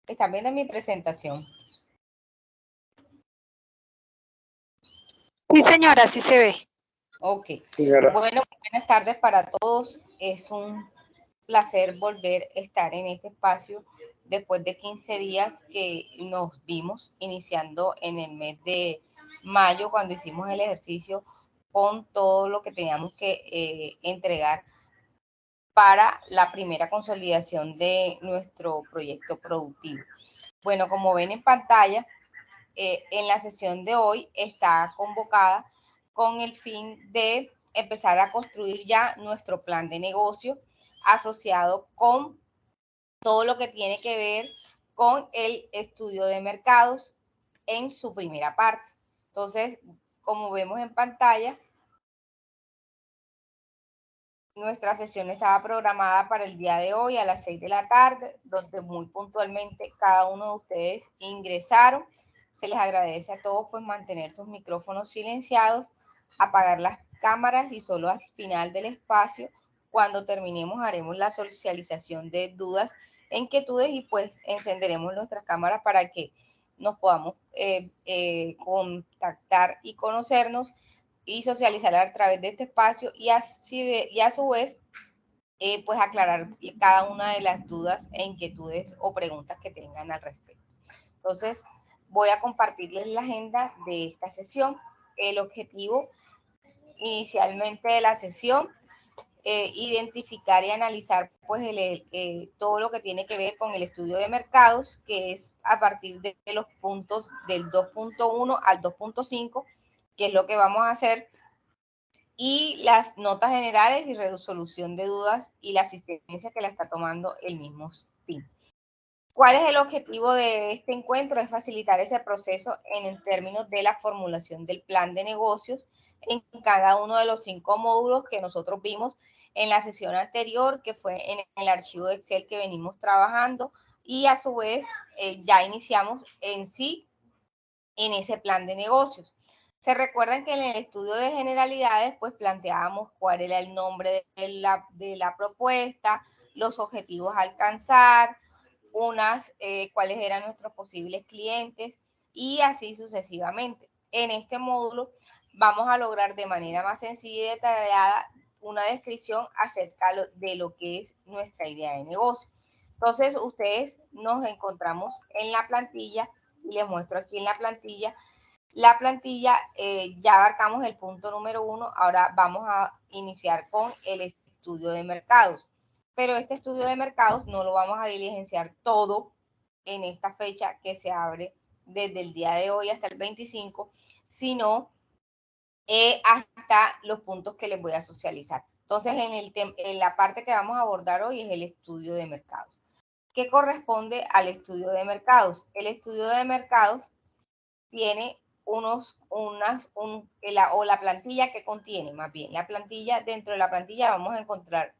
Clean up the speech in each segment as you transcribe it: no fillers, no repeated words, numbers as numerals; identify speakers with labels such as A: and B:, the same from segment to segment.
A: ¿Están viendo mi presentación?
B: Sí, señora, sí se ve.
A: Ok.
C: Señora.
A: Bueno, buenas tardes para todos. Es un placer volver a estar en este espacio después de 15 días que nos vimos iniciando en el mes de mayo cuando hicimos el ejercicio con todo lo que teníamos que entregar para la primera consolidación de nuestro proyecto productivo. Bueno, como ven en pantalla, en la sesión de hoy está convocada con el fin de empezar a construir ya nuestro plan de negocio asociado con todo lo que tiene que ver con el estudio de mercados en su primera parte. Entonces, como vemos en pantalla, nuestra sesión estaba programada para el día de hoy a las 6 de la tarde, donde muy puntualmente cada uno de ustedes ingresaron. Se les agradece a todos pues mantener sus micrófonos silenciados, apagar las cámaras y solo al final del espacio, cuando terminemos, haremos la socialización de dudas, inquietudes y pues encenderemos nuestras cámaras para que nos podamos contactar y conocernos y socializar a través de este espacio y a su vez pues aclarar cada una de las dudas e inquietudes o preguntas que tengan al respecto. Entonces voy a compartirles la agenda de esta sesión. El objetivo inicialmente de la sesión, identificar y analizar pues todo lo que tiene que ver con el estudio de mercados, que es a partir de los puntos del 2.1 al 2.5, que es lo que vamos a hacer, y las notas generales y resolución de dudas y la asistencia que la está tomando el mismo team. ¿Cuál es el objetivo de este encuentro? Es facilitar ese proceso en términos de la formulación del plan de negocios en cada uno de los 5 módulos que nosotros vimos en la sesión anterior, que fue en el archivo de Excel que venimos trabajando, y a su vez ya iniciamos en sí en ese plan de negocios. Se recuerdan que en el estudio de generalidades pues planteábamos cuál era el nombre de la propuesta, los objetivos a alcanzar, cuáles eran nuestros posibles clientes y así sucesivamente. En este módulo vamos a lograr de manera más sencilla y detallada una descripción acerca de lo que es nuestra idea de negocio. Entonces, ustedes nos encontramos en la plantilla y les muestro aquí en la plantilla. La plantilla, ya abarcamos el punto número 1, ahora vamos a iniciar con el estudio de mercados. Pero este estudio de mercados no lo vamos a diligenciar todo en esta fecha que se abre desde el día de hoy hasta el 25, sino hasta los puntos que les voy a socializar. Entonces, en la parte que vamos a abordar hoy es el estudio de mercados. ¿Qué corresponde al estudio de mercados? El estudio de mercados tiene la plantilla que contiene, más bien, la plantilla, dentro de la plantilla vamos a encontrar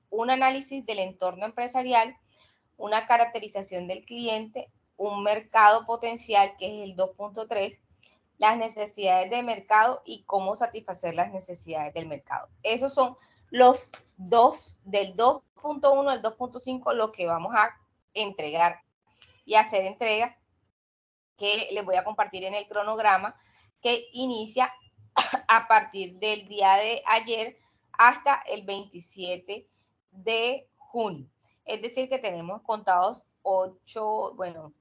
A: un análisis del entorno empresarial, una caracterización del cliente, un mercado potencial, que es el 2.3, las necesidades de mercado y cómo satisfacer las necesidades del mercado. Esos son los dos, del 2.1 al 2.5, lo que vamos a entregar y hacer entrega, que les voy a compartir en el cronograma, que inicia a partir del día de ayer hasta el 27 de junio. Es decir, que tenemos contados 8, bueno,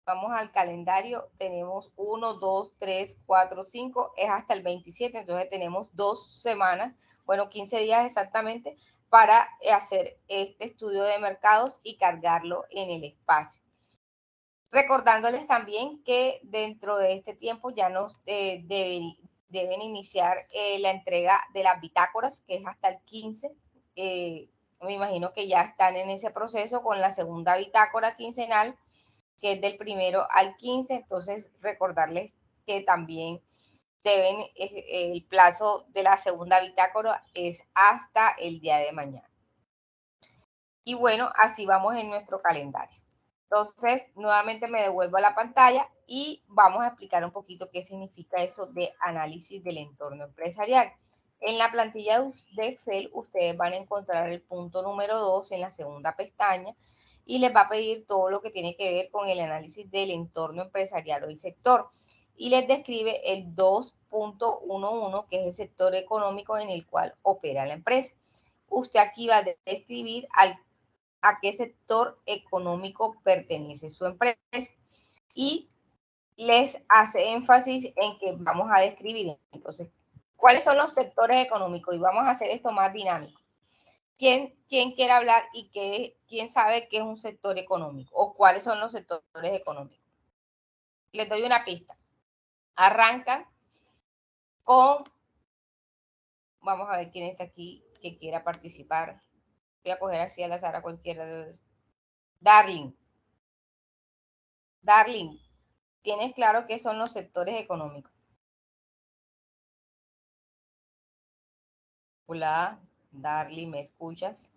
A: vamos al calendario, tenemos 1, 2, 3, 4, 5, es hasta el 27, entonces tenemos 2 semanas, bueno, 15 días exactamente, para hacer este estudio de mercados y cargarlo en el espacio. Recordándoles también que dentro de este tiempo ya nos deben iniciar la entrega de las bitácoras, que es hasta el 15. Me imagino que ya están en ese proceso con la segunda bitácora quincenal, que es del 1 al 15. Entonces, recordarles que también el plazo de la segunda bitácora es hasta el día de mañana. Y bueno, así vamos en nuestro calendario. Entonces, nuevamente me devuelvo a la pantalla y vamos a explicar un poquito qué significa eso de análisis del entorno empresarial. En la plantilla de Excel, ustedes van a encontrar el punto número 2 en la segunda pestaña, y les va a pedir todo lo que tiene que ver con el análisis del entorno empresarial o el sector. Y les describe el 2.11, que es el sector económico en el cual opera la empresa. Usted aquí va a describir a qué sector económico pertenece su empresa y les hace énfasis en que vamos a describir. Entonces, ¿cuáles son los sectores económicos? Y vamos a hacer esto más dinámico. ¿Quién quiere hablar y quién sabe qué es un sector económico o cuáles son los sectores económicos? Les doy una pista. Arrancan con, vamos a ver quién está aquí que quiera participar. Voy a coger así al azar a cualquiera de los. Darling, ¿tienes claro qué son los sectores económicos? Hola, Darling, ¿me escuchas?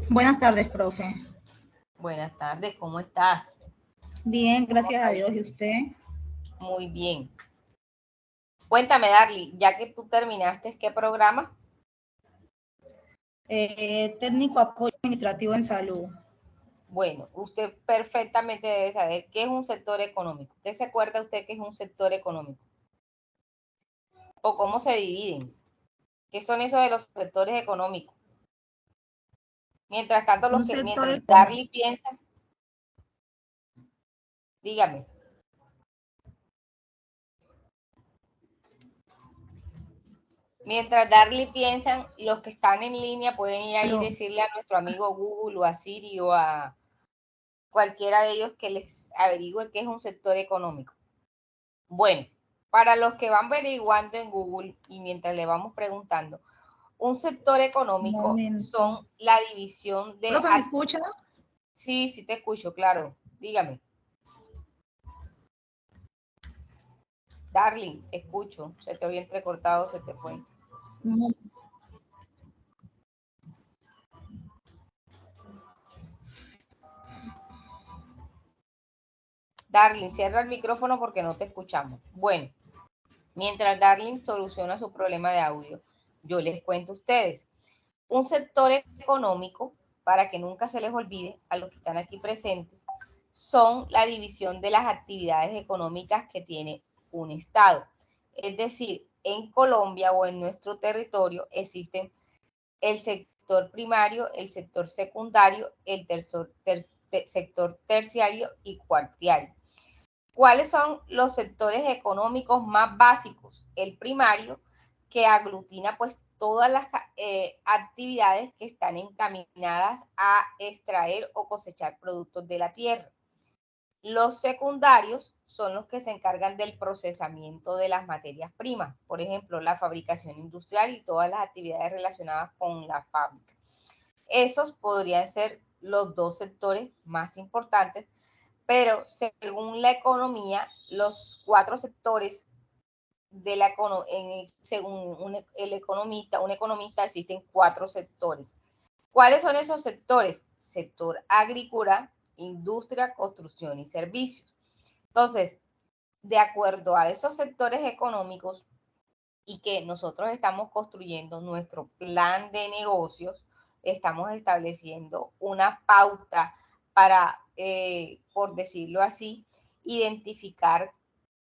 B: Buenas tardes, profe.
A: Buenas tardes, ¿cómo estás?
B: Bien, gracias a Dios. ¿Y usted?
A: Muy bien. Cuéntame, Darly, ya que tú terminaste, ¿qué programa?
B: Técnico apoyo administrativo en salud.
A: Bueno, usted perfectamente debe saber qué es un sector económico. ¿Qué se acuerda usted que es un sector económico? ¿O cómo se dividen? ¿Qué son esos de los sectores económicos? Mientras tanto, mientras Darly piensa, dígame. Mientras Darly piensan, los que están en línea pueden ir ahí y decirle a nuestro amigo Google o a Siri o a cualquiera de ellos que les averigüe qué es un sector económico. Bueno, para los que van averiguando en Google y mientras le vamos preguntando, un sector económico son la división de...
B: ¿Profe, me escucha?
A: Sí, sí te escucho, claro. Dígame. Darling, te escucho. Se te había entrecortado, se te fue.
B: No.
A: Darling, cierra el micrófono porque no te escuchamos. Bueno, mientras Darling soluciona su problema de audio, yo les cuento a ustedes. Un sector económico, para que nunca se les olvide a los que están aquí presentes, son la división de las actividades económicas que tiene un Estado. Es decir, en Colombia o en nuestro territorio existen el sector primario, el sector secundario, el sector terciario y cuartiario. ¿Cuáles son los sectores económicos más básicos? El primario, que aglutina pues todas las actividades que están encaminadas a extraer o cosechar productos de la tierra. Los secundarios son los que se encargan del procesamiento de las materias primas, por ejemplo, la fabricación industrial y todas las actividades relacionadas con la fábrica. Esos podrían ser los dos sectores más importantes, pero según la economía, los 4 sectores de la según un economista, existen 4 sectores. ¿Cuáles son esos sectores? Sector agrícola, industria, construcción y servicios. Entonces, de acuerdo a esos sectores económicos y que nosotros estamos construyendo nuestro plan de negocios, estamos estableciendo una pauta para, por decirlo así, identificar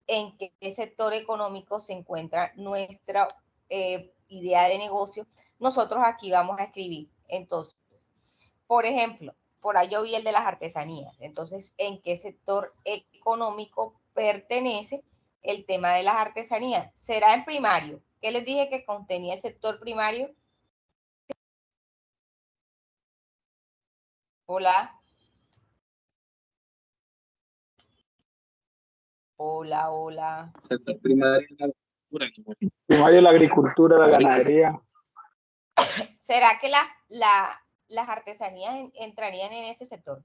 A: en qué sector económico se encuentra nuestra idea de negocio. Nosotros aquí vamos a escribir. Entonces, por ejemplo, por ahí yo vi el de las artesanías. Entonces, ¿en qué sector económico pertenece el tema de las artesanías? ¿Será en primario? ¿Qué les dije que contenía el sector primario? Hola. Hola, hola.
C: Sector primario, la agricultura, la ganadería.
A: ¿Será que las artesanías entrarían en ese sector?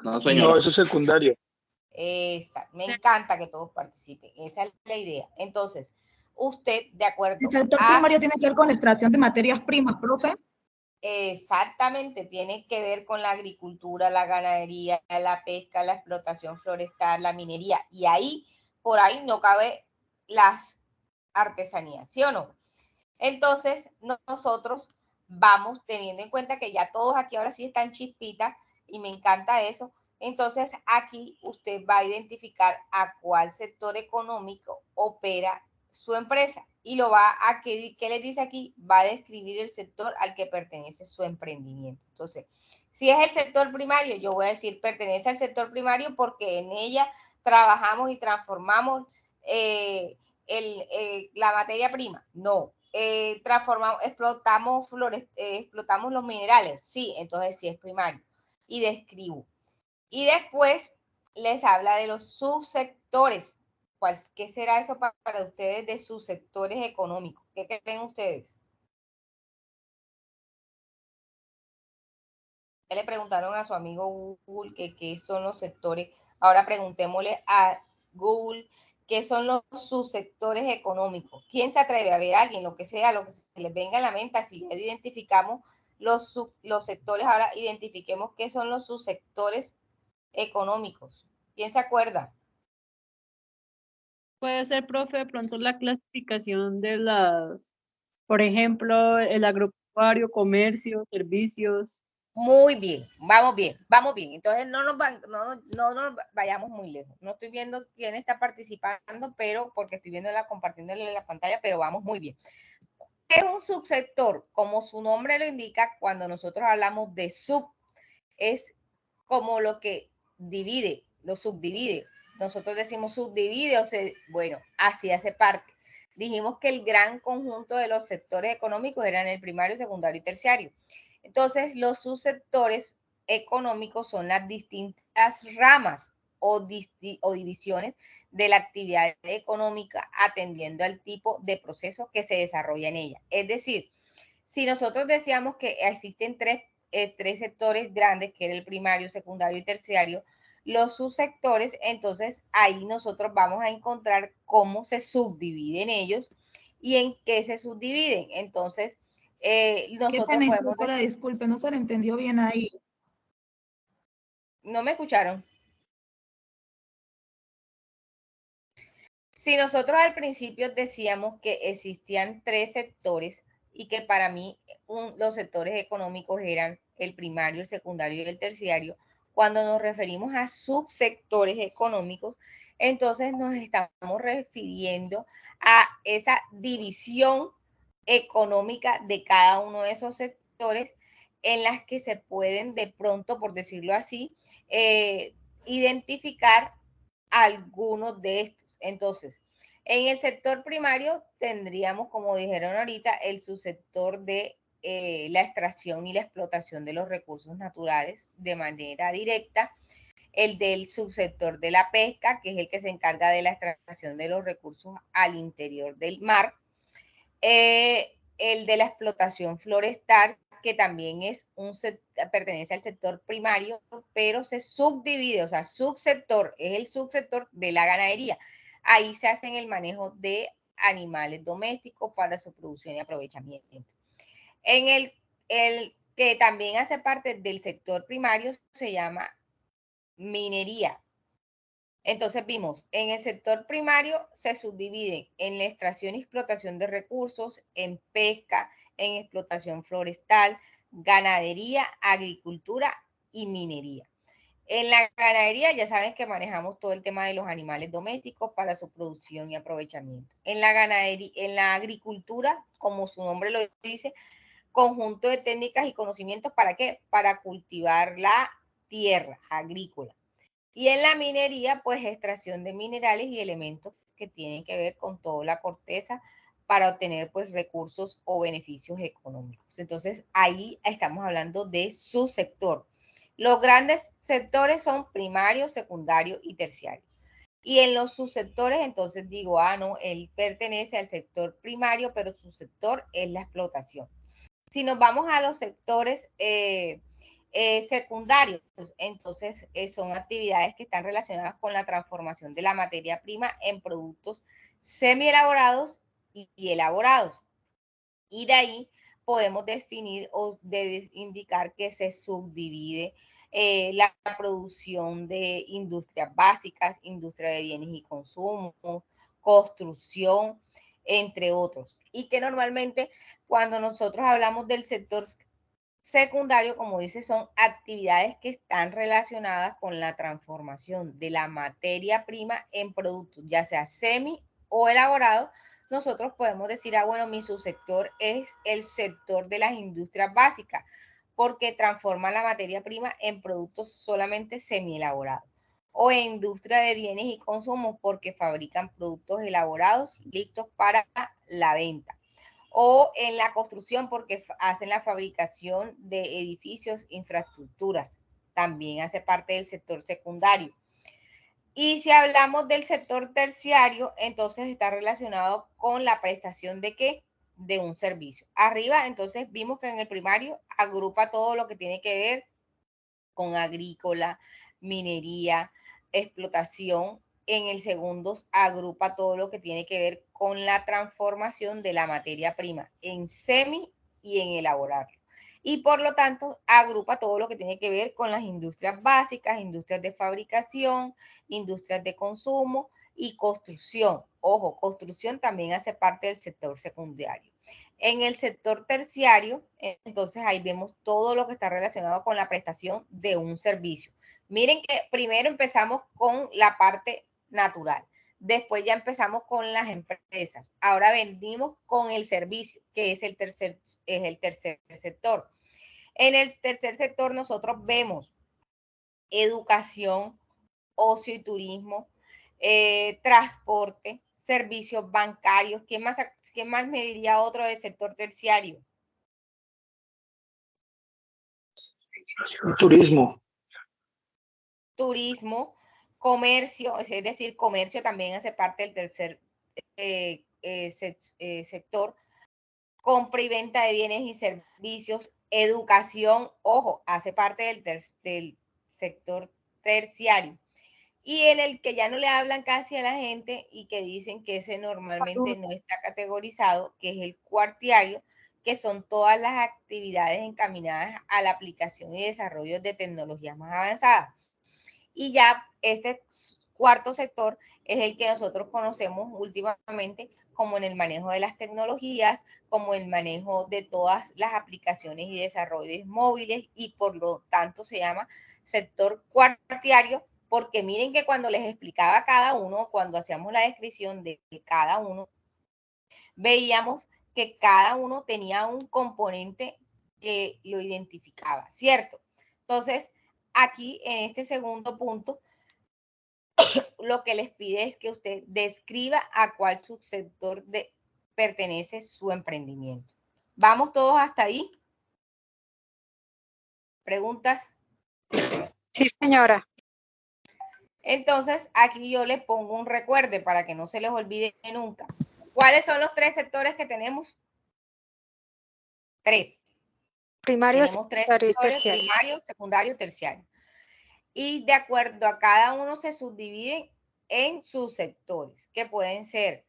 C: No, señor. No, eso es secundario.
A: Me encanta que todos participen. Esa es la idea. Entonces, usted, de acuerdo.
B: ¿El sector primario tiene que ver con la extracción de materias primas, profe?
A: Exactamente, tiene que ver con la agricultura, la ganadería, la pesca, la explotación forestal, la minería. Y ahí, por ahí no cabe las artesanías, ¿sí o no? Entonces, nosotros vamos teniendo en cuenta que ya todos aquí ahora sí están chispitas y me encanta eso. Entonces aquí usted va a identificar a cuál sector económico opera su empresa y lo va a, ¿qué les dice aquí? Va a describir el sector al que pertenece su emprendimiento. Entonces, si es el sector primario, yo voy a decir pertenece al sector primario porque en ella trabajamos y transformamos la materia prima. No, transformamos, explotamos flores, explotamos los minerales. Sí, entonces sí es primario. Y describo. Y después les habla de los subsectores. ¿Qué será eso para ustedes de subsectores económicos? ¿Qué creen ustedes? Ya le preguntaron a su amigo Google qué son los sectores. Ahora preguntémosle a Google qué son los subsectores económicos. ¿Quién se atreve a ver a alguien, lo que sea, lo que se les venga a la mente? Si ya identificamos los sectores, ahora identifiquemos qué son los subsectores económicos. ¿Quién se acuerda?
D: Puede ser, profe, de pronto la clasificación de las, por ejemplo, el agropecuario, comercio, servicios.
A: Muy bien, vamos bien, vamos bien. Entonces no nos vayamos muy lejos. No estoy viendo quién está participando, pero porque estoy viendo compartiéndole la pantalla, pero vamos muy bien. ¿Qué es un subsector? Como su nombre lo indica, cuando nosotros hablamos de sub, es como lo que divide, lo subdivide. Nosotros decimos subdivide, o sea, bueno, así hace parte. Dijimos que el gran conjunto de los sectores económicos eran el primario, secundario y terciario. Entonces, los subsectores económicos son las distintas ramas o divisiones de la actividad económica atendiendo al tipo de proceso que se desarrolla en ella. Es decir, si nosotros decíamos que existen tres sectores grandes, que era el primario, secundario y terciario, los subsectores, entonces ahí nosotros vamos a encontrar cómo se subdividen ellos y en qué se subdividen. Entonces, nosotros podemos
B: decir... Disculpe, no se le entendió bien ahí.
A: ¿No me escucharon? Si nosotros al principio decíamos que existían tres sectores y que para mí los sectores económicos eran el primario, el secundario y el terciario, cuando nos referimos a subsectores económicos, entonces nos estamos refiriendo a esa división económica de cada uno de esos sectores en las que se pueden de pronto, por decirlo así, identificar algunos de estos. Entonces, en el sector primario tendríamos, como dijeron ahorita, el subsector de la extracción y la explotación de los recursos naturales de manera directa, el del subsector de la pesca, que es el que se encarga de la extracción de los recursos al interior del mar, el de la explotación forestal, que también es pertenece al sector primario, pero se subdivide, o sea, subsector, es el subsector de la ganadería. Ahí se hacen el manejo de animales domésticos para su producción y aprovechamiento. En el que también hace parte del sector primario se llama minería. Entonces vimos, en el sector primario se subdividen en la extracción y explotación de recursos, en pesca, en explotación forestal, ganadería, agricultura y minería. En la ganadería ya saben que manejamos todo el tema de los animales domésticos para su producción y aprovechamiento. En la ganadería, en la agricultura, como su nombre lo dice, conjunto de técnicas y conocimientos, ¿para qué? Para cultivar la tierra agrícola. Y en la minería, pues extracción de minerales y elementos que tienen que ver con toda la corteza para obtener pues recursos o beneficios económicos. Entonces ahí estamos hablando de su sector. Los grandes sectores son primario, secundario y terciario. Y en los subsectores, entonces digo, no, él pertenece al sector primario, pero su sector es la explotación. Si nos vamos a los sectores secundarios, entonces son actividades que están relacionadas con la transformación de la materia prima en productos semi-elaborados y elaborados. Y de ahí podemos definir o indicar que se subdivide la producción de industrias básicas, industria de bienes y consumo, construcción, entre otros. Y que normalmente cuando nosotros hablamos del sector secundario, como dice, son actividades que están relacionadas con la transformación de la materia prima en productos, ya sea semi o elaborado. Nosotros podemos decir, bueno, mi subsector es el sector de las industrias básicas, porque transforma la materia prima en productos solamente semi elaborados. O en industria de bienes y consumos, porque fabrican productos elaborados listos para la venta. O en la construcción, porque hacen la fabricación de edificios, infraestructuras. También hace parte del sector secundario. Y si hablamos del sector terciario, entonces está relacionado con la prestación de ¿qué? De un servicio. Arriba, entonces, vimos que en el primario agrupa todo lo que tiene que ver con agrícola, minería, explotación. En el segundo agrupa todo lo que tiene que ver con la transformación de la materia prima en semi y en elaborarlo. Y por lo tanto, agrupa todo lo que tiene que ver con las industrias básicas, industrias de fabricación, industrias de consumo y construcción. Ojo, construcción también hace parte del sector secundario. En el sector terciario, entonces ahí vemos todo lo que está relacionado con la prestación de un servicio. Miren que primero empezamos con la parte natural, después ya empezamos con las empresas, ahora venimos con el servicio, que es el tercer sector. En el tercer sector nosotros vemos educación, ocio y turismo, transporte, servicios bancarios. ¿Qué más me diría otro del sector terciario?
C: Turismo.
A: Turismo, comercio, es decir, comercio también hace parte del tercer sector. Compra y venta de bienes y servicios, educación, ojo, hace parte del sector terciario. Y en el que ya no le hablan casi a la gente y que dicen que ese normalmente no está categorizado, que es el cuartiario, que son todas las actividades encaminadas a la aplicación y desarrollo de tecnologías más avanzadas. Y ya este cuarto sector es el que nosotros conocemos últimamente como en el manejo de las tecnologías, como el manejo de todas las aplicaciones y desarrollos móviles, y por lo tanto se llama sector cuartiario, porque miren que cuando les explicaba cada uno, cuando hacíamos la descripción de cada uno, veíamos que cada uno tenía un componente que lo identificaba, ¿cierto? Entonces, aquí en este segundo punto, lo que les pide es que usted describa a cuál subsector pertenece su emprendimiento. ¿Vamos todos hasta ahí? ¿Preguntas?
E: Sí, señora.
A: Entonces, aquí yo les pongo un recuerde para que no se les olvide nunca. ¿Cuáles son los tres sectores que tenemos? Tres.
E: Primario,
A: tenemos tres
E: secundario y
A: sectores,
E: terciario.
A: primario, secundario, terciario. Y de acuerdo a cada uno se subdividen en subsectores, que pueden ser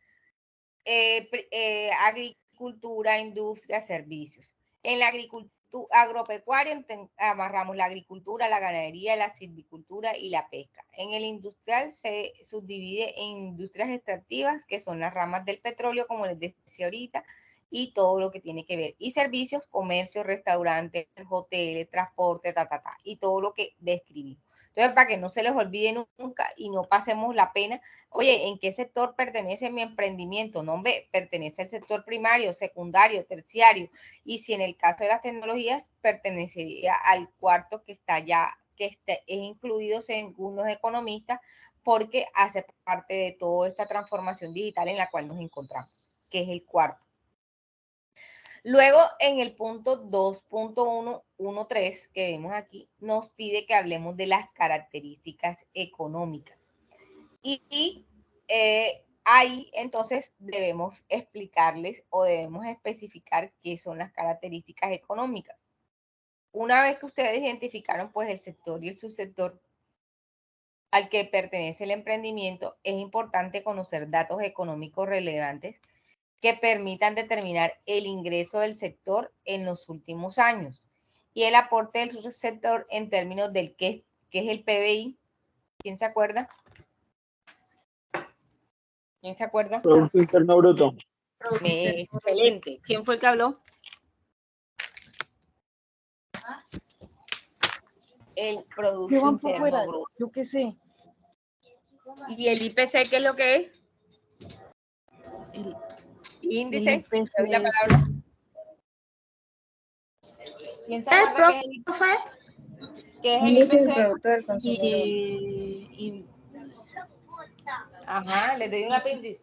A: agricultura, industria, servicios. En la agricultura agropecuaria amarramos la agricultura, la ganadería, la silvicultura y la pesca. En el industrial se subdivide en industrias extractivas, que son las ramas del petróleo, como les decía ahorita, y todo lo que tiene que ver. Y servicios, comercio, restaurantes, hoteles, transporte, y todo lo que describimos. Entonces, para que no se les olvide nunca y no pasemos la pena, oye, ¿en qué sector pertenece mi emprendimiento? No, hombre, pertenece al sector primario, secundario, terciario. Y si en el caso de las tecnologías, pertenecería al cuarto que está ya, es incluido según los economistas, porque hace parte de toda esta transformación digital en la cual nos encontramos, que es el cuarto. Luego, en el punto 2.113 que vemos aquí, nos pide que hablemos de las características económicas. Y ahí entonces debemos explicarles o debemos especificar qué son las características económicas. Una vez que ustedes identificaron pues el sector y el subsector al que pertenece el emprendimiento, es importante conocer datos económicos relevantes que permitan determinar el ingreso del sector en los últimos años y el aporte del sector en términos del qué es el PBI. ¿Quién se acuerda? ¿Quién se acuerda?
C: Producto Interno Bruto.
A: Excelente. ¿Quién fue el que habló? el Producto Interno Bruto.
F: Yo qué sé.
A: ¿Y el IPC qué es lo que es?
F: El
A: Índice.
F: IPC
A: ¿Te doy la palabra? ¿Quién se acuerda qué es el IPC? ¿Qué es el
G: Índice del
A: IPC?
G: Producto del Consumidor.
A: Ajá, les doy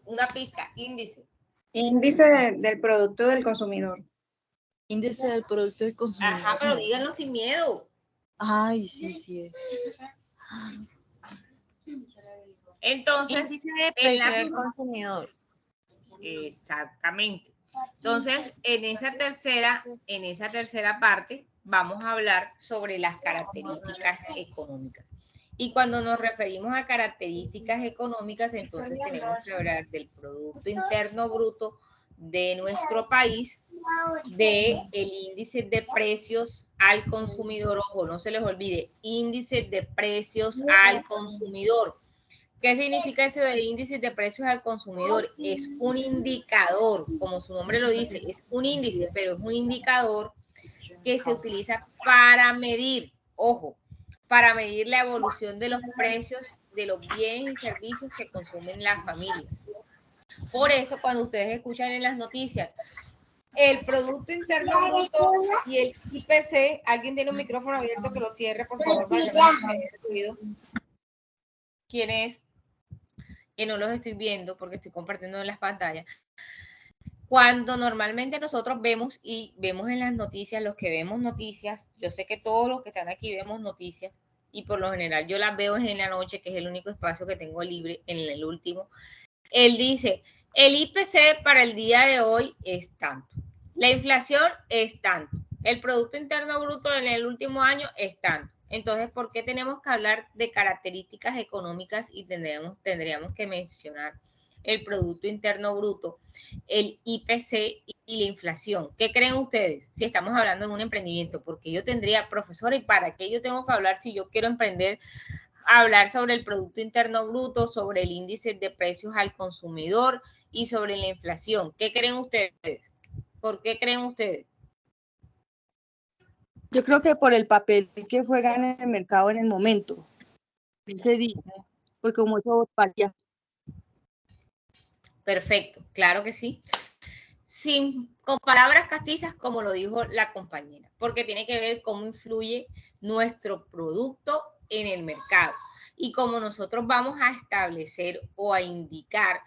A: una pista. Índice.
G: Índice del Producto del Consumidor.
F: Índice del Producto del Consumidor.
A: Ajá, pero díganlo sin miedo.
F: Ay, sí.
A: Entonces,
H: Índice de precio del consumidor.
A: Exactamente. Entonces, en esa tercera parte vamos a hablar sobre las características económicas. Y cuando nos referimos a características económicas, entonces tenemos que hablar del Producto Interno Bruto de nuestro país, del índice de precios al consumidor. Ojo, no se les olvide, índice de precios al consumidor. ¿Qué significa eso de índice de precios al consumidor? Es un indicador, como su nombre lo dice, es un índice, pero es un indicador que se utiliza para medir, ojo, para medir la evolución de los precios de los bienes y servicios que consumen las familias. Por eso, cuando ustedes escuchan en las noticias, el Producto Interno Bruto y el IPC, alguien tiene un micrófono abierto que lo cierre, por favor, para que no se haya ruido. ¿Quién es? Que no los estoy viendo porque estoy compartiendo en las pantallas. Cuando normalmente nosotros vemos en las noticias, los que vemos noticias, yo sé que todos los que están aquí vemos noticias y por lo general yo las veo en la noche, que es el único espacio que tengo libre, en el último. Él dice, el IPC para el día de hoy es tanto, la inflación es tanto, el Producto Interno Bruto en el último año es tanto. Entonces, ¿por qué tenemos que hablar de características económicas y tendríamos que mencionar el Producto Interno Bruto, el IPC y la inflación? ¿Qué creen ustedes si estamos hablando de un emprendimiento? Porque yo tendría, profesora, ¿y para qué yo tengo que hablar si yo quiero emprender? Hablar sobre el Producto Interno Bruto, sobre el índice de precios al consumidor y sobre la inflación. ¿Qué creen ustedes? ¿Por qué creen ustedes?
F: Yo creo que por el papel que juegan en el mercado en el momento. Se dice, porque como eso varía.
A: Perfecto, claro que sí. Con palabras castizas, como lo dijo la compañera, porque tiene que ver cómo influye nuestro producto en el mercado y cómo nosotros vamos a establecer o a indicar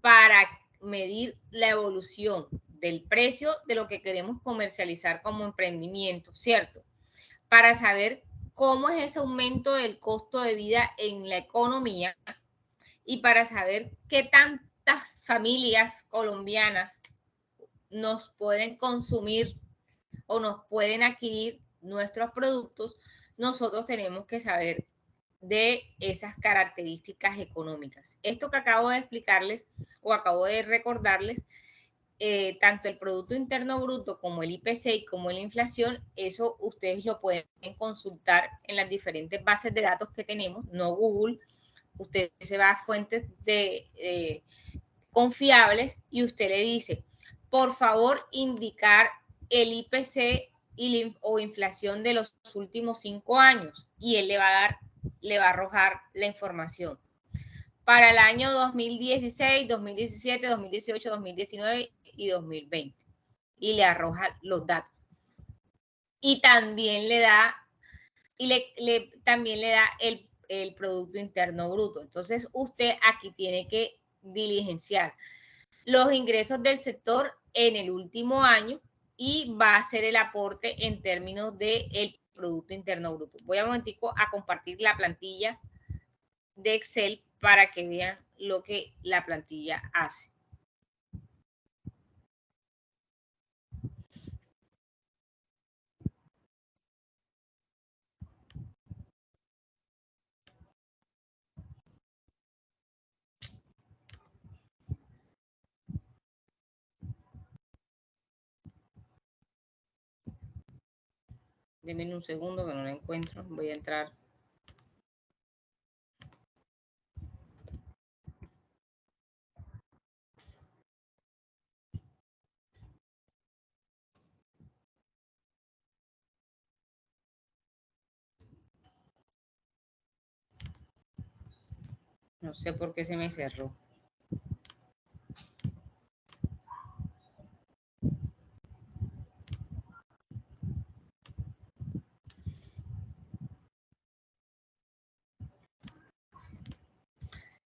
A: para medir la evolución del precio de lo que queremos comercializar como emprendimiento, ¿cierto? Para saber cómo es ese aumento del costo de vida en la economía y para saber qué tantas familias colombianas nos pueden consumir o nos pueden adquirir nuestros productos, nosotros tenemos que saber de esas características económicas. Esto que acabo de explicarles o acabo de recordarles, tanto el Producto Interno Bruto como el IPC y como la inflación, eso ustedes lo pueden consultar en las bases de datos que tenemos, no Google. Usted se va a fuentes confiables y usted le dice, por favor, indicar el IPC o inflación de los últimos 5 años y él le va a arrojar la información. Para el año 2016, 2017, 2018, 2019 y 2020. Y le arroja los datos. Y también le da, el Producto Interno Bruto. Entonces, usted aquí tiene que diligenciar los ingresos del sector en el último año y va a hacer el aporte en términos del Producto Interno Bruto. Voy a un momentico a compartir la plantilla de Excel para que vean lo que la plantilla hace. Denme un segundo que no la encuentro. Voy a entrar. No sé por qué se me cerró.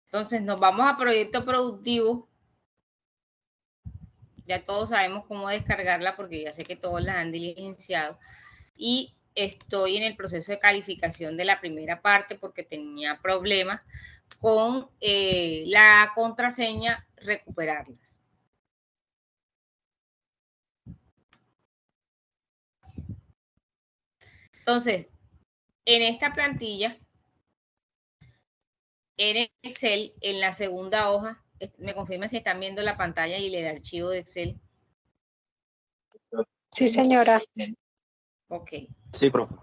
A: Entonces nos vamos a proyecto productivo. Ya todos sabemos cómo descargarla porque ya sé que todos la han diligenciado. Y estoy en el proceso de calificación de la primera parte porque tenía problemas con la contraseña, recuperarlas. Entonces, en esta plantilla, en Excel, en la segunda hoja, me confirman si están viendo la pantalla y el archivo de Excel.
E: Sí, señora.
A: Ok.
C: Sí, profe.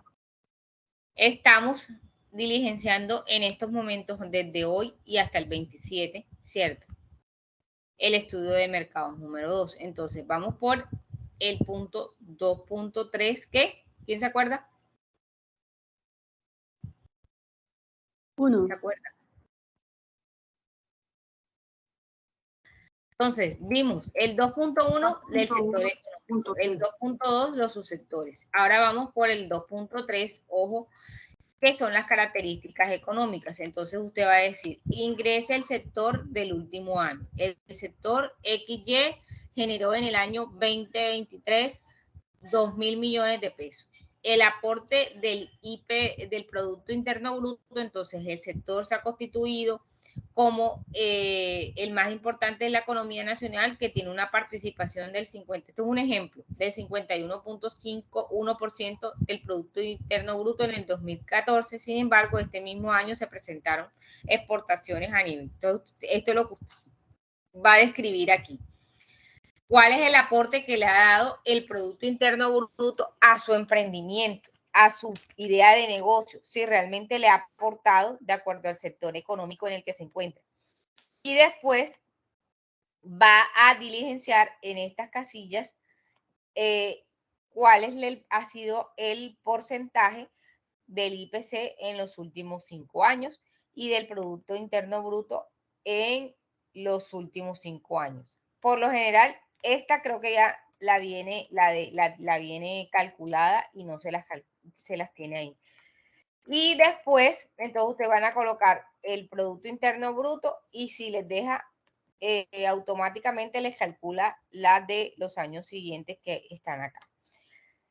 A: Estamos diligenciando en estos momentos, desde hoy y hasta el 27, ¿cierto? El estudio de mercados número 2. Entonces, vamos por el punto 2.3, ¿qué? ¿Quién se acuerda?
D: 1.
A: ¿Se acuerda? Entonces, vimos el 2.1 del sector económico, el 2.2 los subsectores. Ahora vamos por el 2.3, ojo, que son las características económicas. Entonces usted va a decir, ingresa el sector del último año. El sector XY generó en el año 2023 2.000 millones de pesos. El aporte del IP, del Producto Interno Bruto, entonces el sector se ha constituido como el más importante de la economía nacional, que tiene una participación del 50%, esto es un ejemplo, del 51.51% del Producto Interno Bruto en el 2014. Sin embargo, este mismo año se presentaron exportaciones a nivel. Entonces, esto es lo que usted va a describir aquí. ¿Cuál es el aporte que le ha dado el Producto Interno Bruto a su emprendimiento, a su idea de negocio? Si realmente le ha aportado de acuerdo al sector económico en el que se encuentra. Y después va a diligenciar en estas casillas cuál ha sido el porcentaje del IPC en los últimos 5 años y del Producto Interno Bruto en los últimos 5 años. Por lo general, esta creo que ya la viene calculada y no se las tiene ahí. Y después, entonces ustedes van a colocar el Producto Interno Bruto y si les deja, automáticamente les calcula la de los años siguientes que están acá.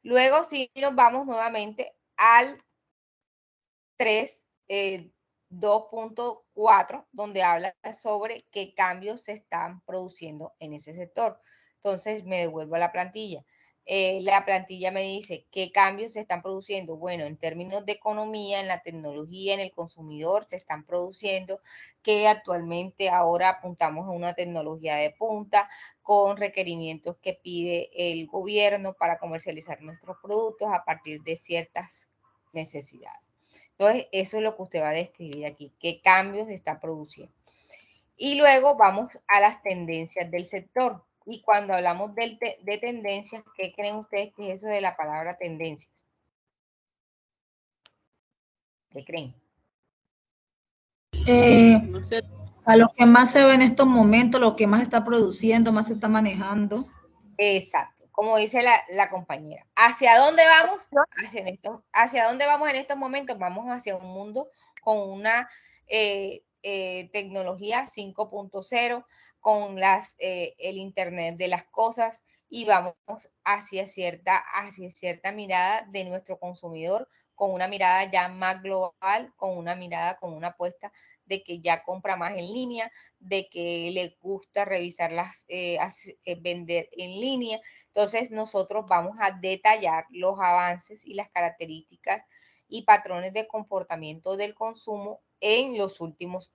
A: Luego, si nos vamos nuevamente al 2.4, donde habla sobre qué cambios se están produciendo en ese sector. Entonces, me devuelvo a la plantilla. La plantilla me dice qué cambios se están produciendo. Bueno, en términos de economía, en la tecnología, en el consumidor, se están produciendo que actualmente ahora apuntamos a una tecnología de punta con requerimientos que pide el gobierno para comercializar nuestros productos a partir de ciertas necesidades. Entonces, eso es lo que usted va a describir aquí, qué cambios está produciendo. Y luego vamos a las tendencias del sector. Y cuando hablamos de tendencias, ¿qué creen ustedes que es eso de la palabra tendencias? ¿Qué creen?
D: No sé.
B: A lo que más se ve en estos momentos, lo que más está produciendo, más se está manejando.
A: Exacto, como dice la compañera. ¿Hacia dónde vamos? ¿Hacia dónde vamos en estos momentos? Vamos hacia un mundo con una tecnología 5.0, con el Internet de las cosas, y vamos hacia cierta mirada de nuestro consumidor, con una mirada ya más global, con una apuesta de que ya compra más en línea, de que le gusta revisar vender en línea. Entonces, nosotros vamos a detallar los avances y las características y patrones de comportamiento del consumo en los últimos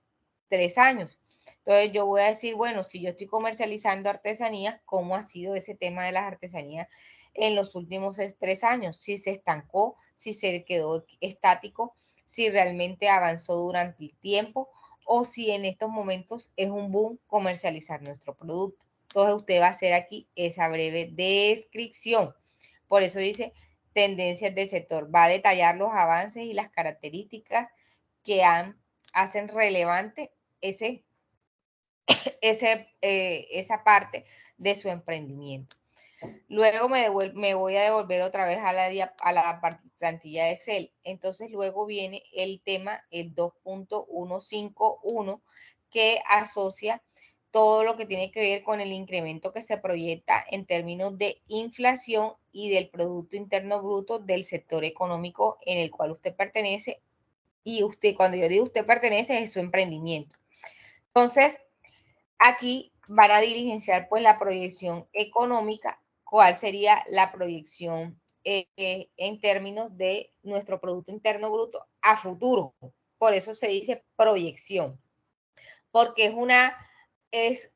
A: 3 años. Entonces, yo voy a decir, bueno, si yo estoy comercializando artesanías, ¿cómo ha sido ese tema de las artesanías en los últimos 3 años? Si se estancó, si se quedó estático, si realmente avanzó durante el tiempo, o si en estos momentos es un boom comercializar nuestro producto. Entonces usted va a hacer aquí esa breve descripción. Por eso dice tendencias del sector. Va a detallar los avances y las características que hacen relevante esa parte de su emprendimiento. Luego me voy a devolver otra vez a la plantilla de Excel. Entonces luego viene el tema, el 2.151, que asocia todo lo que tiene que ver con el incremento que se proyecta en términos de inflación y del Producto Interno Bruto del sector económico en el cual usted pertenece. Y usted, cuando yo digo usted pertenece, es su emprendimiento. Entonces, aquí van a diligenciar pues la proyección económica, cuál sería la proyección en términos de nuestro Producto Interno Bruto a futuro. Por eso se dice proyección, porque es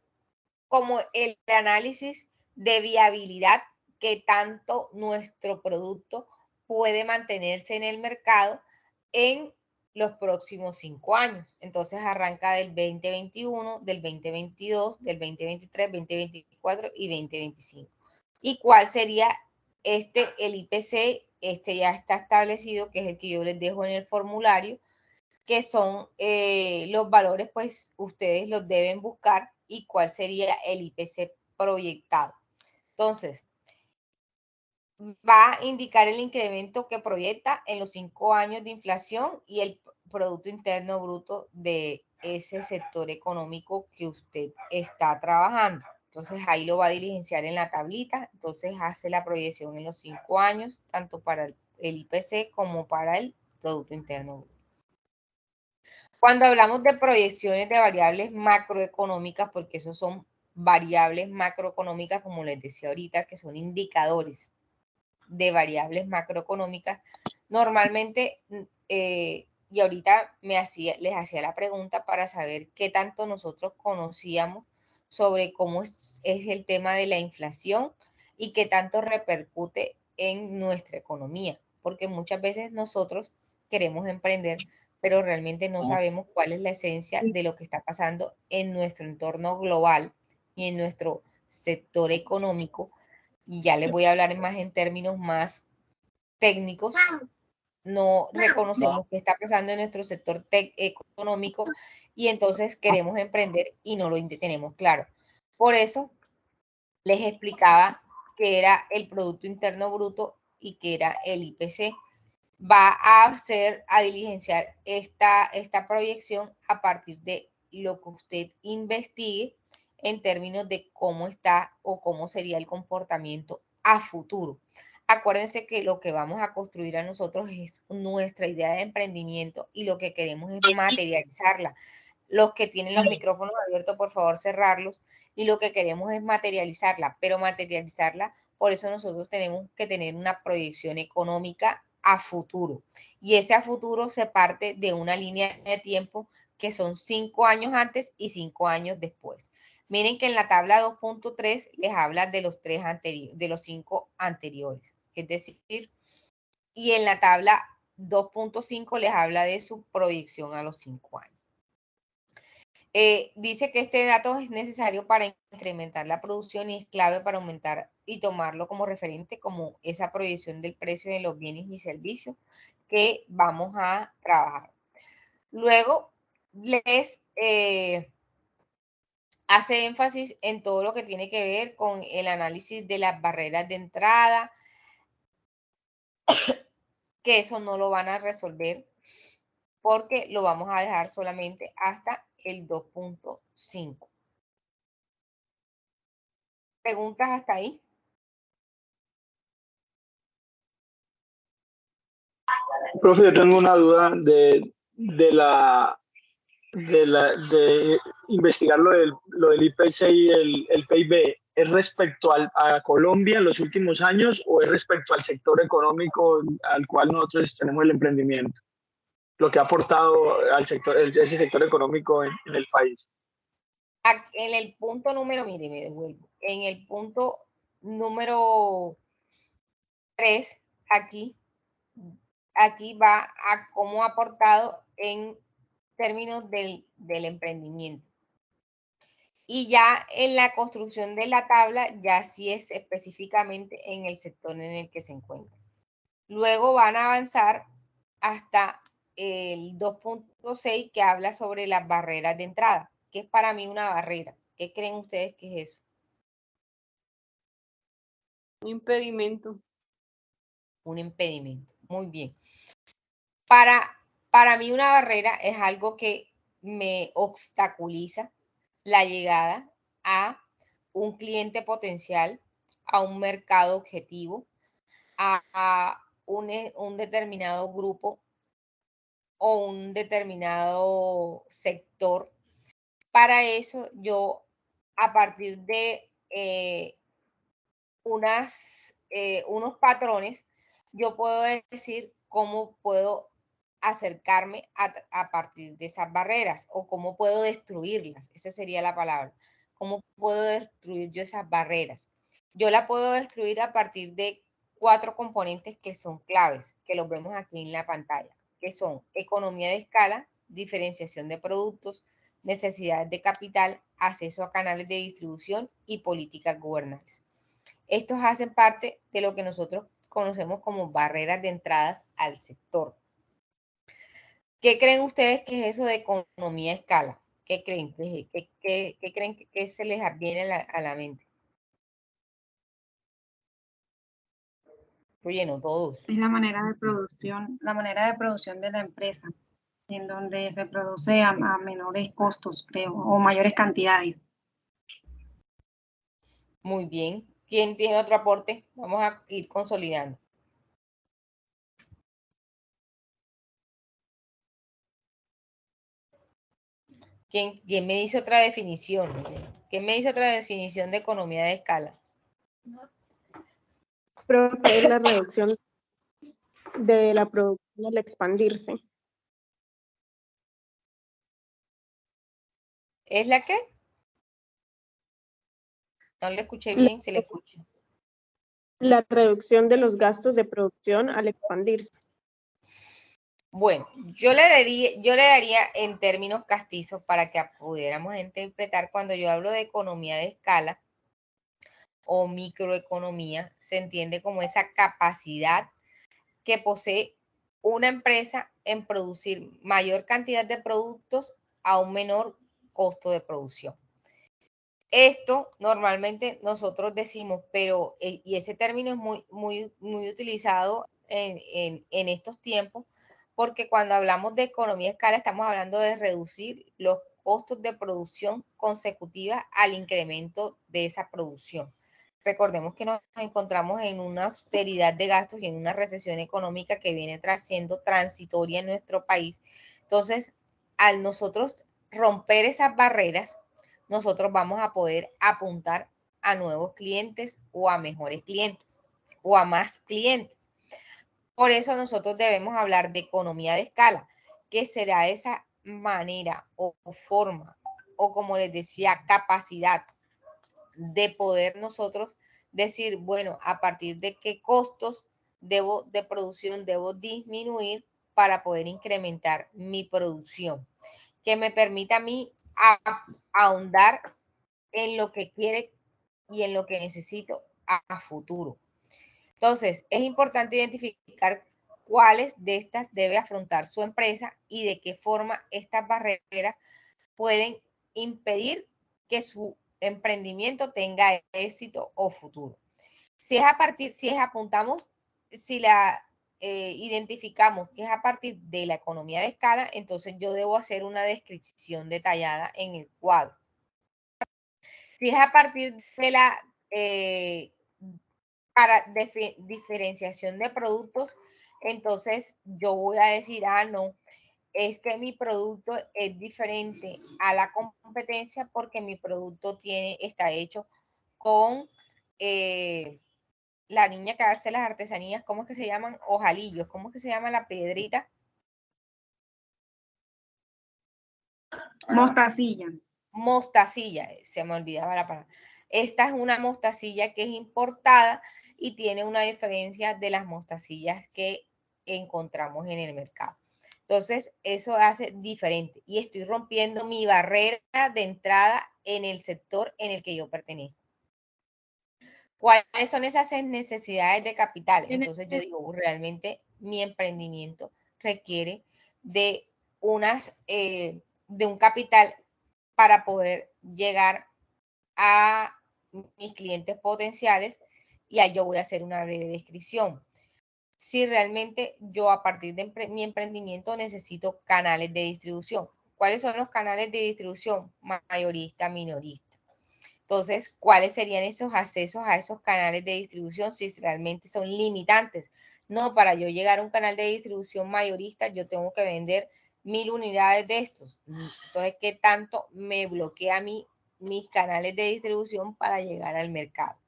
A: como el análisis de viabilidad que tanto nuestro producto puede mantenerse en el mercado en los próximos 5 años. Entonces arranca del 2021, del 2022, del 2023, 2024 y 2025. ¿Y cuál sería el IPC? Ya está establecido, que es el que yo les dejo en el formulario, que son los valores, pues ustedes los deben buscar y cuál sería el IPC proyectado. Entonces, va a indicar el incremento que proyecta en los 5 años de inflación y el Producto Interno Bruto de ese sector económico que usted está trabajando. Entonces, ahí lo va a diligenciar en la tablita. Entonces, hace la proyección en los 5 años, tanto para el IPC como para el Producto Interno Bruto. Cuando hablamos de proyecciones de variables macroeconómicas, porque esos son variables macroeconómicas, como les decía ahorita, que son indicadores de variables macroeconómicas, normalmente, y ahorita les hacía la pregunta para saber qué tanto nosotros conocíamos sobre cómo es el tema de la inflación y qué tanto repercute en nuestra economía, porque muchas veces nosotros queremos emprender, pero realmente no sabemos cuál es la esencia de lo que está pasando en nuestro entorno global y en nuestro sector económico. Y ya les voy a hablar más en términos más técnicos. No reconocemos qué está pasando en nuestro sector económico y entonces queremos emprender y no lo tenemos claro. Por eso les explicaba qué era el Producto Interno Bruto y qué era el IPC. Va a diligenciar esta proyección a partir de lo que usted investigue en términos de cómo está o cómo sería el comportamiento a futuro. Acuérdense que lo que vamos a construir a nosotros es nuestra idea de emprendimiento y lo que queremos es materializarla. Los que tienen los micrófonos abiertos, por favor, cerrarlos. Y lo que queremos es materializarla, pero materializarla, por eso nosotros tenemos que tener una proyección económica a futuro. Y ese a futuro se parte de una línea de tiempo que son 5 años antes y 5 años después. Miren que en la tabla 2.3 les habla de los 5 anteriores. Es decir, y en la tabla 2.5 les habla de su proyección a los 5 años. Dice que este dato es necesario para incrementar la producción y es clave para aumentar y tomarlo como referente como esa proyección del precio de los bienes y servicios que vamos a trabajar. Luego les hace énfasis en todo lo que tiene que ver con el análisis de las barreras de entrada, que eso no lo van a resolver porque lo vamos a dejar solamente hasta el 2.5. ¿Preguntas hasta ahí?
C: Profe, yo tengo una duda de investigar lo del IPC y el PIB. ¿Es respecto a Colombia en los últimos años o es respecto al sector económico al cual nosotros tenemos el emprendimiento? Lo que ha aportado al sector, ese sector económico en el país.
A: En el punto número, mire, me devuelvo. En el punto número 3, aquí va a cómo ha aportado en términos del emprendimiento. Y ya en la construcción de la tabla, ya sí es específicamente en el sector en el que se encuentra. Luego van a avanzar hasta el 2.6 que habla sobre las barreras de entrada. ¿Qué es para mí una barrera? ¿Qué creen ustedes que es eso?
D: Un impedimento.
A: Un impedimento. Muy bien. Para mí una barrera es algo que me obstaculiza la llegada a un cliente potencial, a un mercado objetivo, a un determinado grupo o un determinado sector. Para eso yo, a partir de unos patrones, yo puedo decir cómo puedo acercarme a partir de esas barreras o cómo puedo destruirlas. Esa sería la palabra. ¿Cómo puedo destruir yo esas barreras? Yo la puedo destruir a partir de 4 componentes que son claves, que los vemos aquí en la pantalla, que son economía de escala, diferenciación de productos, necesidades de capital, acceso a canales de distribución y políticas gubernamentales. Estos hacen parte de lo que nosotros conocemos como barreras de entradas al sector. ¿Qué creen ustedes que es eso de economía a escala? ¿Qué creen? ¿Qué creen que se les viene a la mente? Oye, no todos.
G: Es la manera de producción de la empresa, en donde se produce a menores costos, creo, o mayores cantidades.
A: Muy bien. ¿Quién tiene otro aporte? Vamos a ir consolidando. ¿Quién me dice otra definición? ¿Quién me dice otra definición de economía de escala?
I: Profe, es la reducción de la producción al expandirse.
A: ¿Es la qué? No le escuché bien, se le escucha.
I: La reducción de los gastos de producción al expandirse.
A: Bueno, yo le daría en términos castizos para que pudiéramos interpretar cuando yo hablo de economía de escala o microeconomía, se entiende como esa capacidad que posee una empresa en producir mayor cantidad de productos a un menor costo de producción. Esto normalmente nosotros decimos, pero, y ese término es muy utilizado en estos tiempos, porque cuando hablamos de economía de escala estamos hablando de reducir los costos de producción consecutiva al incremento de esa producción. Recordemos que nos encontramos en una austeridad de gastos y en una recesión económica que viene siendo transitoria en nuestro país. Entonces, al nosotros romper esas barreras, nosotros vamos a poder apuntar a nuevos clientes o a mejores clientes o a más clientes. Por eso nosotros debemos hablar de economía de escala, que será esa manera o forma o, como les decía, capacidad de poder nosotros decir, bueno, a partir de qué costos de producción debo disminuir para poder incrementar mi producción, que me permita a mí ahondar en lo que quiere y en lo que necesito a futuro. Entonces, es importante identificar cuáles de estas debe afrontar su empresa y de qué forma estas barreras pueden impedir que su emprendimiento tenga éxito o futuro. Si identificamos que es a partir de la economía de escala, entonces yo debo hacer una descripción detallada en el cuadro. Si es a partir de la diferenciación de productos, entonces yo voy a decir, no, es que mi producto es diferente a la competencia porque mi producto está hecho con la niña que hace las artesanías, ¿cómo es que se llaman? Ojalillos, ¿cómo es que se llama la piedrita?
G: Mostacilla.
A: Mostacilla, se me olvidaba la palabra. Esta es una mostacilla que es importada y tiene una diferencia de las mostacillas que encontramos en el mercado. Entonces, eso hace diferente y estoy rompiendo mi barrera de entrada en el sector en el que yo pertenezco. ¿Cuáles son esas necesidades de capital? Entonces yo digo, realmente mi emprendimiento requiere de un capital para poder llegar a mis clientes potenciales, y ahí yo voy a hacer una breve descripción. Si realmente yo a partir de mi emprendimiento necesito canales de distribución. ¿Cuáles son los canales de distribución? Mayorista, minorista. Entonces, ¿cuáles serían esos accesos a esos canales de distribución si realmente son limitantes? No, para yo llegar a un canal de distribución mayorista, yo tengo que vender 1000 unidades de estos. Entonces, ¿qué tanto me bloquea a mí mis canales de distribución para llegar al mercado?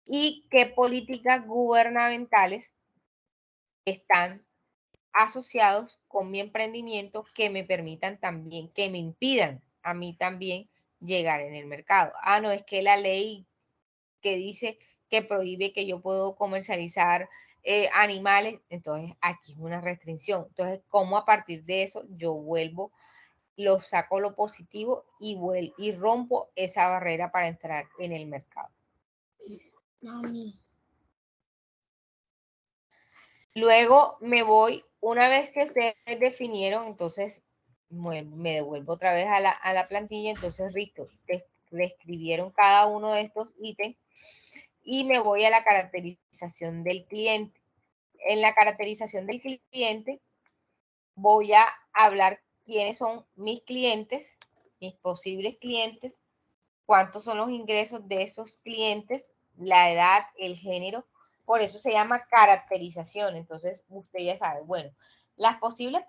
A: ¿Y qué políticas gubernamentales están asociados con mi emprendimiento que me permitan también, que me impidan a mí también llegar en el mercado? Ah, no, es que la ley que dice que prohíbe que yo puedo comercializar animales, entonces aquí es una restricción. Entonces, ¿cómo a partir de eso yo vuelvo, lo saco lo positivo y rompo esa barrera para entrar en el mercado? Luego me voy, una vez que ustedes definieron, entonces me devuelvo otra vez a la plantilla. Entonces, listo, describieron cada uno de estos ítems y me voy a la caracterización del cliente. En la caracterización del cliente voy a hablar quiénes son mis clientes, mis posibles clientes, cuántos son los ingresos de esos clientes, la edad, el género. Por eso se llama caracterización. Entonces, usted ya sabe, bueno, las posibles